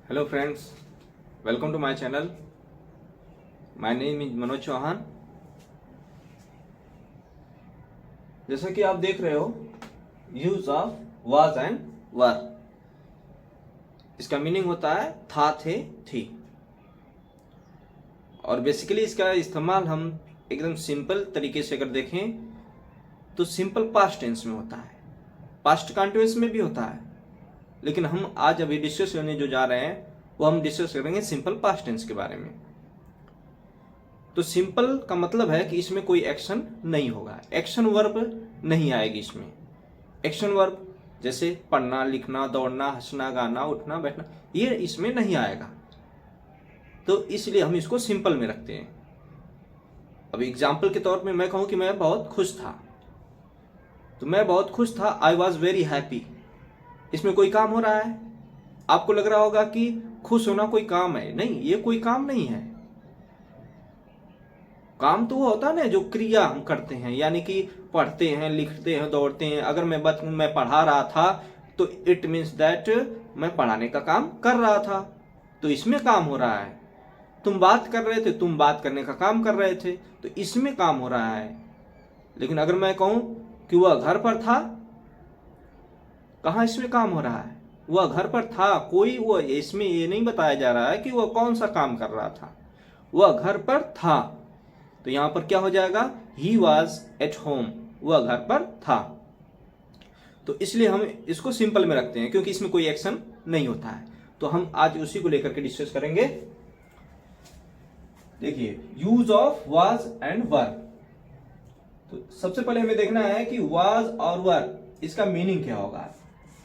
Hello friends, welcome to my channel. My name is Manoj Chauhan. जैसा कि आप देख रहे हो, use of was and were. इसका मीनिंग होता है था, थे, थी। और बेसिकली इसका इस्तेमाल हम एकदम सिंपल तरीके से अगर देखें तो सिंपल पास्ट टेंस में होता है, पास्ट कंटिन्यूअस में भी होता है, लेकिन हम आज अभी डिस्कस करने जो जा रहे हैं वो हम डिस्कस करेंगे सिंपल पास्ट टेंस के बारे में। तो सिंपल का मतलब है कि इसमें कोई एक्शन नहीं होगा, एक्शन वर्ब नहीं आएगी इसमें। एक्शन वर्ब जैसे पढ़ना, लिखना, दौड़ना, हंसना, गाना, उठना, बैठना, ये इसमें नहीं आएगा। तो इसलिए हम इसको सिंपल में रखते हैं। अब एग्जाम्पल के तौर पे मैं कहूं कि मैं बहुत खुश था, तो मैं बहुत खुश था, आई वॉज वेरी हैप्पी। इसमें कोई काम हो रहा है? आपको लग रहा होगा कि खुश होना कोई काम है। नहीं, ये कोई काम नहीं है। काम तो वो होता है ना जो क्रिया हम करते हैं, यानी कि पढ़ते हैं, लिखते हैं, दौड़ते हैं। अगर मैं पढ़ा रहा था तो इट मीन्स दैट मैं पढ़ाने का काम कर रहा था, तो इसमें काम हो रहा है। तुम बात कर रहे थे, तुम बात करने का काम कर रहे थे, तो इसमें काम हो रहा है। लेकिन अगर मैं कहूं कि वह घर पर था, कहां इसमें काम हो रहा है? वह घर पर था, कोई वो इसमें ये नहीं बताया जा रहा है कि वह कौन सा काम कर रहा था। वह घर पर था, तो यहां पर क्या हो जाएगा? ही वॉज एट होम, वह घर पर था। तो इसलिए हम इसको सिंपल में रखते हैं क्योंकि इसमें कोई एक्शन नहीं होता है। तो हम आज उसी को लेकर के डिस्कस करेंगे। देखिए, यूज ऑफ वाज एंड वर। तो सबसे पहले हमें देखना है कि वाज और वर इसका मीनिंग क्या होगा।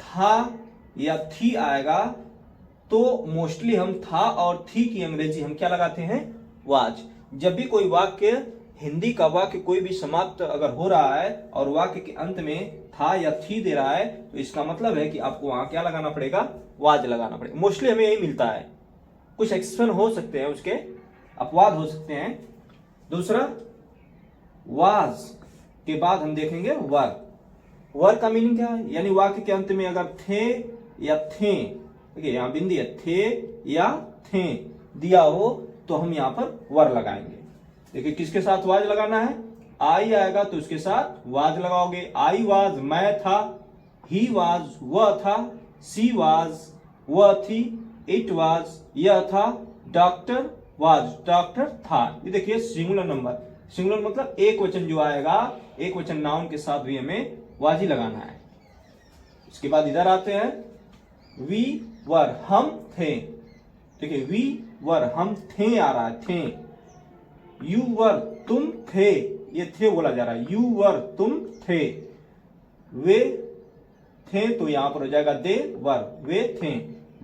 था या थी आएगा तो मोस्टली हम था और थी की अंग्रेजी हम क्या लगाते हैं? वाज। जब भी कोई वाक्य, हिंदी का वाक्य कोई भी समाप्त अगर हो रहा है और वाक्य के अंत में था या थी दे रहा है, तो इसका मतलब है कि आपको वहां क्या लगाना पड़ेगा? वाज लगाना पड़ेगा। मोस्टली हमें यही मिलता है। कुछ एक्सेप्शन हो सकते हैं, उसके अपवाद हो सकते हैं। दूसरा, वाज के बाद हम देखेंगे वर। वर का मीनिंग क्या है? यानी वाक्य के अंत में अगर थे या थे, देखिए यहां बिंदी है, थे या थे दिया हो तो हम यहां पर वर लगाएंगे। देखिए किसके साथ वाज लगाना है? आई आएगा तो उसके साथ वाज लगाओगे। आई वाज मैं था, ही वाज वह था, सी वाज वह थी, इट वाज यह था, डॉक्टर वाज डॉक्टर था। ये देखिए सिंगुलर नंबर, सिंगुलर मतलब एक वचन जो आएगा, एक वचन नाउन के साथ भी हमें वाज ही लगाना है। इसके बाद इधर आते हैं, वी वर हम थे। देखिए वी वर हम थे आ रहा है, थे। यू वर तुम थे, ये थे बोला जा रहा है। यू वर तुम थे। वे थे तो यहां पर हो जाएगा दे वर, वे थे।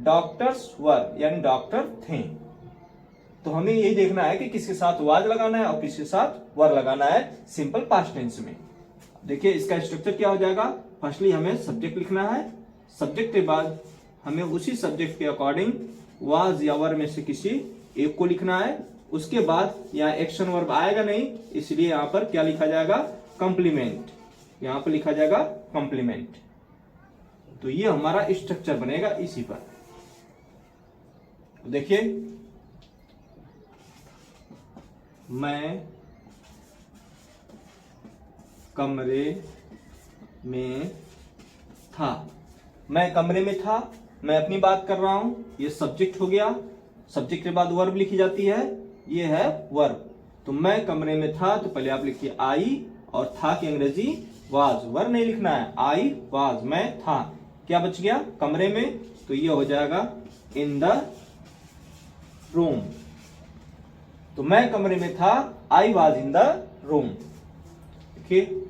डॉक्टर्स वर यानी डॉक्टर थे। तो हमें यही देखना है कि किसके साथ वाज लगाना है और किसके साथ वर लगाना है सिंपल पास्ट टेंस में। देखिए इसका स्ट्रक्चर क्या हो जाएगा। फर्स्टली हमें सब्जेक्ट लिखना है, सब्जेक्ट के बाद हमें उसी सब्जेक्ट के अकॉर्डिंग वाज या वर में से किसी एक को लिखना है। उसके बाद यहाँ एक्शन वर्ब आएगा नहीं, इसलिए यहां पर क्या लिखा जाएगा? कंप्लीमेंट। यहां पर लिखा जाएगा कंप्लीमेंट। तो ये हमारा स्ट्रक्चर बनेगा इसी पर। देखिए, मैं कमरे में था। मैं कमरे में था, मैं अपनी बात कर रहा हूं, ये सब्जेक्ट हो गया। सब्जेक्ट के बाद वर्ब लिखी जाती है, ये है वर्ब। तो मैं कमरे में था तो पहले आप लिखिए आई, और था की अंग्रेजी वाज। वर्ब नहीं लिखना है, आई वाज मैं था। क्या बच गया? कमरे में, तो ये हो जाएगा इन द रूम। तो मैं कमरे में था, I was in the room. देखिए,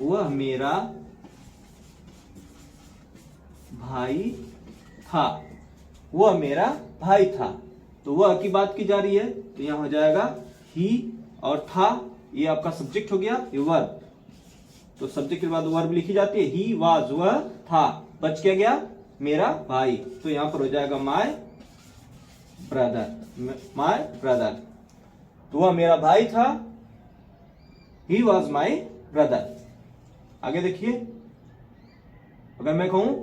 वह मेरा भाई था। वह मेरा भाई था, तो वह की बात की जा रही है, तो यहां हो जाएगा ही और था, ये आपका सब्जेक्ट हो गया, ये वर्ब। तो सब्जेक्ट के बाद वर्ब लिखी जाती है, ही वाज वह था। बच क्या गया? मेरा भाई। तो यहां पर हो जाएगा माय ब्रदर, माय ब्रदर। तो वह मेरा भाई था, ही वॉज माई ब्रदर। आगे देखिए, अगर मैं कहूं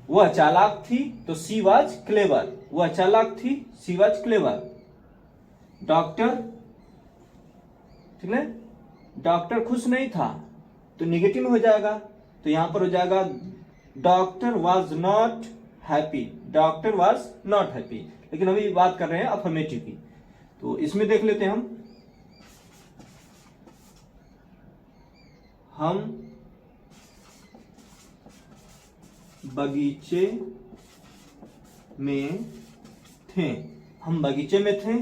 वह चालाक थी तो सी वाज क्लेवर, वह चालाक थी, सी वाज क्लेवर। डॉक्टर, ठीक है, डॉक्टर खुश नहीं था तो निगेटिव में हो जाएगा, तो यहां पर हो जाएगा doctor was not happy, doctor was not happy. लेकिन अभी बात कर रहे हैं अफर्मेटिव की, तो इसमें देख लेते हैं हम बगीचे में थे, हम बगीचे में थे,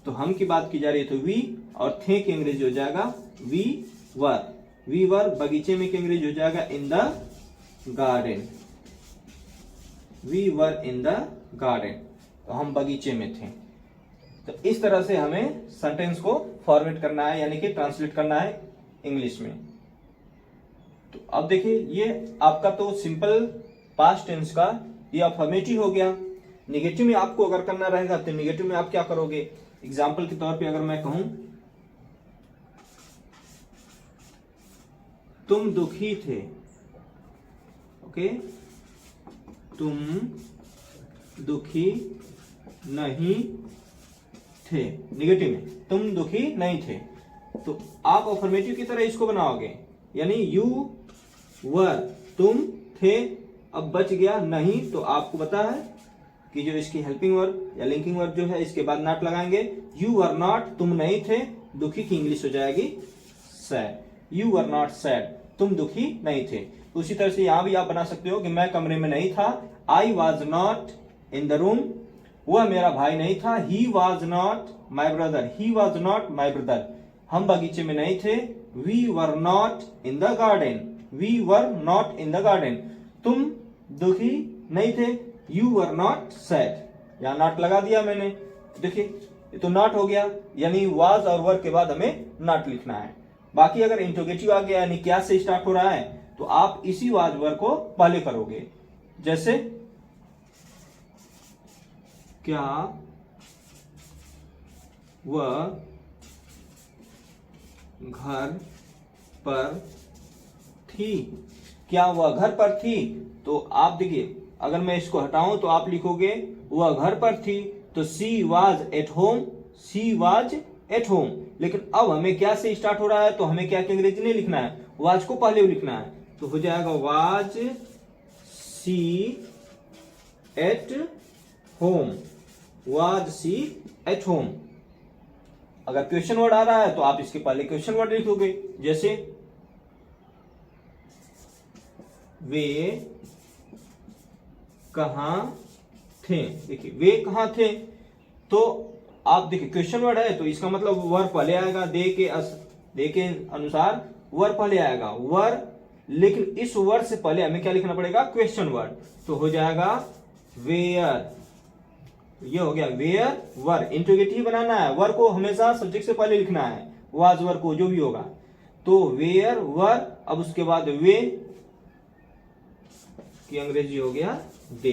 तो हम की बात की जा रही है तो वी, और थे की अंग्रेजी हो जाएगा वी वर, वी वर। बगीचे में की अंग्रेजी हो जाएगा in the garden, we were in the garden, तो हम बगीचे में थे। तो इस तरह से हमें सेंटेंस को फॉर्मेट करना है, यानी कि ट्रांसलेट करना है इंग्लिश में। तो अब देखिए ये आपका तो सिंपल पास्ट टेंस का ये अफर्मेटिव हो गया। निगेटिव में आपको अगर करना रहेगा तो निगेटिव में आप क्या करोगे, एग्जाम्पल के तौर पे अगर मैं कहूं तुम दुखी थे, ओके, तुम दुखी नहीं थे, निगेटिव में तुम दुखी नहीं थे, तो आप अफर्मेटिव की तरह इसको बनाओगे, यानी यू वर, तुम थे, अब बच गया नहीं, तो आपको पता है कि जो इसकी हेल्पिंग वर्ब या लिंकिंग वर्ब जो है इसके बाद नॉट लगाएंगे। यू वर नॉट, तुम नहीं थे, दुखी की इंग्लिश हो जाएगी sad, you were not sad, तुम दुखी नहीं थे। उसी तरह से यहां भी आप बना सकते हो कि मैं कमरे में नहीं था, I was not in the room, वह मेरा भाई नहीं था, he was not my brother, he was not my brother, हम बगीचे में नहीं थे, we were not in the garden, we were not in the garden, तुम दुखी नहीं थे, यू वर नॉट सैड, यहां नॉट लगा दिया मैंने। देखिए ये तो नॉट हो गया, यानी वाज और वर के बाद हमें नॉट लिखना है। बाकी अगर इंटरोगेटिव आ गया यानी क्या से स्टार्ट हो रहा है तो आप इसी वाज वर को पहले करोगे, जैसे क्या वह घर पर थी, क्या वह घर पर थी, तो आप देखिए अगर मैं इसको हटाऊं तो आप लिखोगे वह घर पर थी, तो she was at home, she was at home. लेकिन अब हमें क्या से स्टार्ट हो रहा है तो हमें क्या की अंग्रेजी नहीं लिखना है, वाज को पहले लिखना है, तो हो जाएगा was she at home, was she at home. अगर क्वेश्चन वर्ड आ रहा है तो आप इसके पहले क्वेश्चन वर्ड लिखोगे, जैसे वे कहां थे, देखिए वे कहां थे, तो आप देखिए क्वेश्चन वर्ड है तो इसका मतलब वर्ब पहले आएगा, दे के अनुसार वर्ब पहले आएगा वर, लेकिन इस वर्ड से पहले हमें क्या लिखना पड़ेगा, क्वेश्चन वर्ड, तो हो जाएगा वेयर, ये हो गया वेयर वर। इंट्रोगेटिव बनाना है, वर को हमेशा सब्जेक्ट से पहले लिखना है, वाज वर को जो भी होगा, तो वेयर वर, अब उसके बाद वे की अंग्रेजी हो गया दे।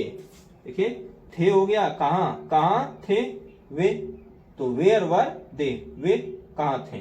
देखिए थे हो गया कहां, कहां थे वे, तो वेयर वर दे, वे कहां थे।